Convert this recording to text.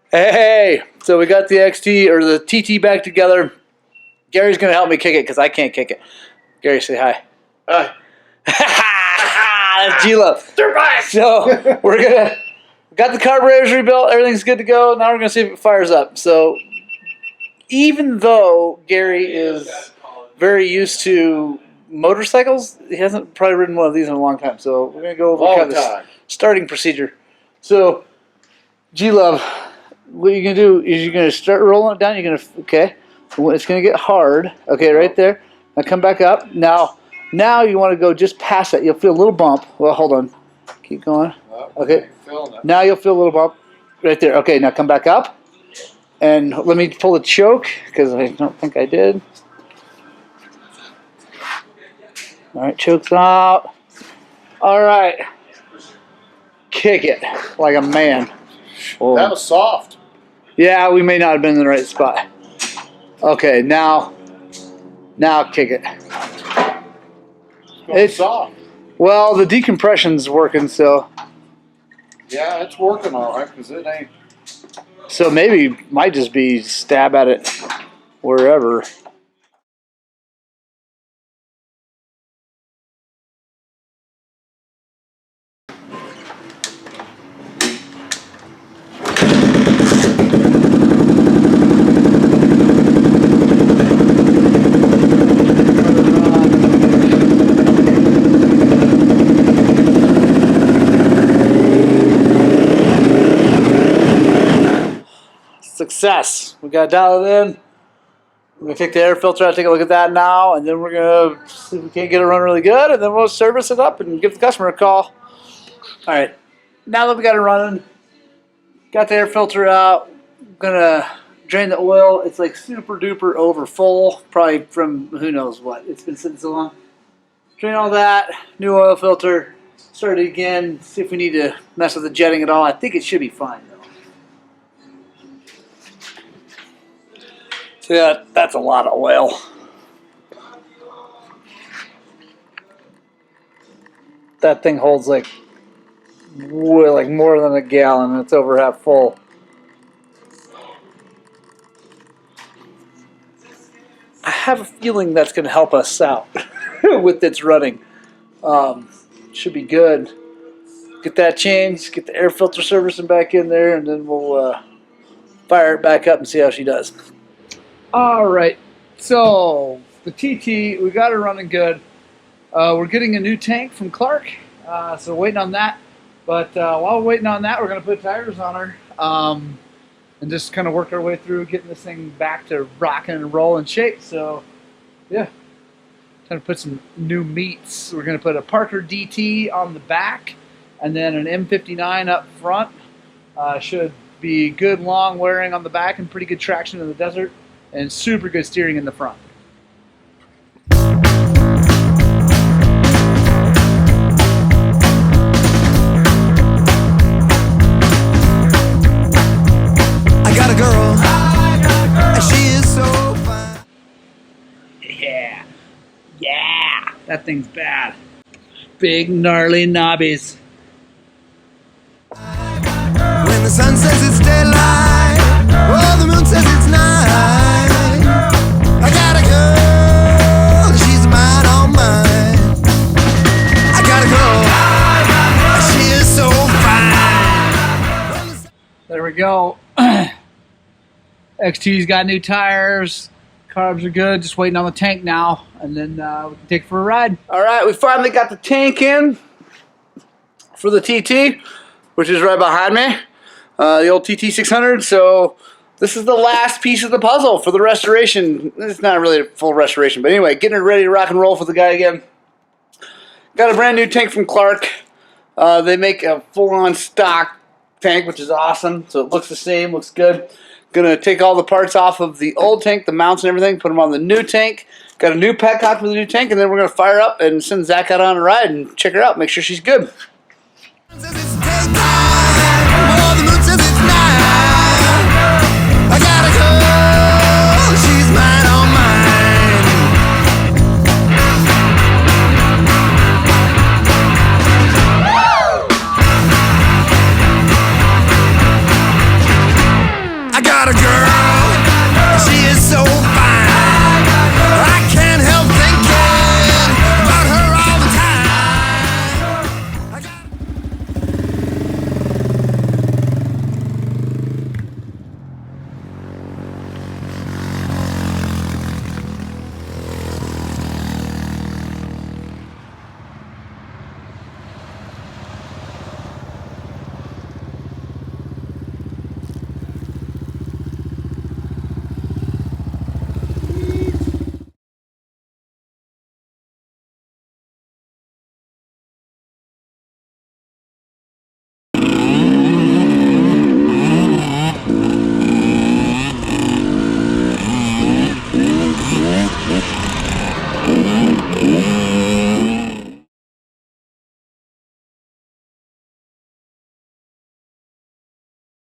Hey, so we got the XT or the TT back together. Gary's gonna help me kick it because I can't kick it. Gary, say hi. Hi. That's G-Love. DIRTBIKES. So got the carburetors rebuilt. Everything's good to go. Now we're gonna see if it fires up. So even though Gary is very used to motorcycles, he hasn't probably ridden one of these in a long time. So we're gonna go over kind of the starting procedure. So G-Love, what you're gonna do is you're gonna start rolling it down. You're gonna it's gonna get hard. Okay, right there. Now come back up. Now you want to go just past that. You'll feel a little bump. Well, hold on. Keep going. Okay. Now you'll feel a little bump right there. Okay, now come back up. And let me pull the choke because I don't think I did. All right, choke's out. All right. Kick it like a man. Whoa. That was soft. Yeah, we may not have been in the right spot. Okay, now kick it. It's soft. Well, the decompression's working, so. Yeah, it's working all right because it ain't. So maybe might just be stab at it wherever. Success. We got to dial it in. We're going to take the air filter out, take a look at that now, and then we're going to see if we can't get it run really good, and then we'll service it up and give the customer a call. All right. Now that we got it running, got the air filter out, going to drain the oil. It's like super duper over full, probably from who knows what. It's been sitting so long. Drain all that, new oil filter, start it again, see if we need to mess with the jetting at all. I think it should be fine, though. So yeah, that's a lot of oil. That thing holds like more than a gallon. It's over half full. I have a feeling that's going to help us out with its running. Should be good. Get that changed, get the air filter servicing back in there, and then we'll fire it back up and see how she does. All right, so the TT, we got it running good. We're getting a new tank from Clark, so waiting on that. But while we're waiting on that, we're going to put tires on her and just kind of work our way through getting this thing back to rocking and rolling shape. So, yeah, time to put some new meats. We're going to put a Parker DT on the back and then an M59 up front. Should be good long wearing on the back and pretty good traction in the desert. And super good steering in the front. I got a girl, and she is so fine. Yeah, that thing's bad. Big gnarly knobbies. When the sun says it's daylight, oh, the moon says it's night. I got a girl, she's mine, all mine. I got a girl, she is so fine. There we go. XT's got new tires. Carbs are good. Just waiting on the tank now, and then we can take it for a ride. All right, we finally got the tank in for the TT, which is right behind me. The old TT600. So this is the last piece of the puzzle for the restoration. It's not really a full restoration, but anyway, getting it ready to rock and roll for the guy again. Got a brand new tank from Clark. They make a full-on stock tank, which is awesome. So it looks the same, looks good. Gonna take all the parts off of the old tank, the mounts and everything, put them on the new tank. Got a new petcock for the new tank, and then we're gonna fire up and send Zach out on a ride and check her out, make sure she's good. I got a girl, she's mine, all mine.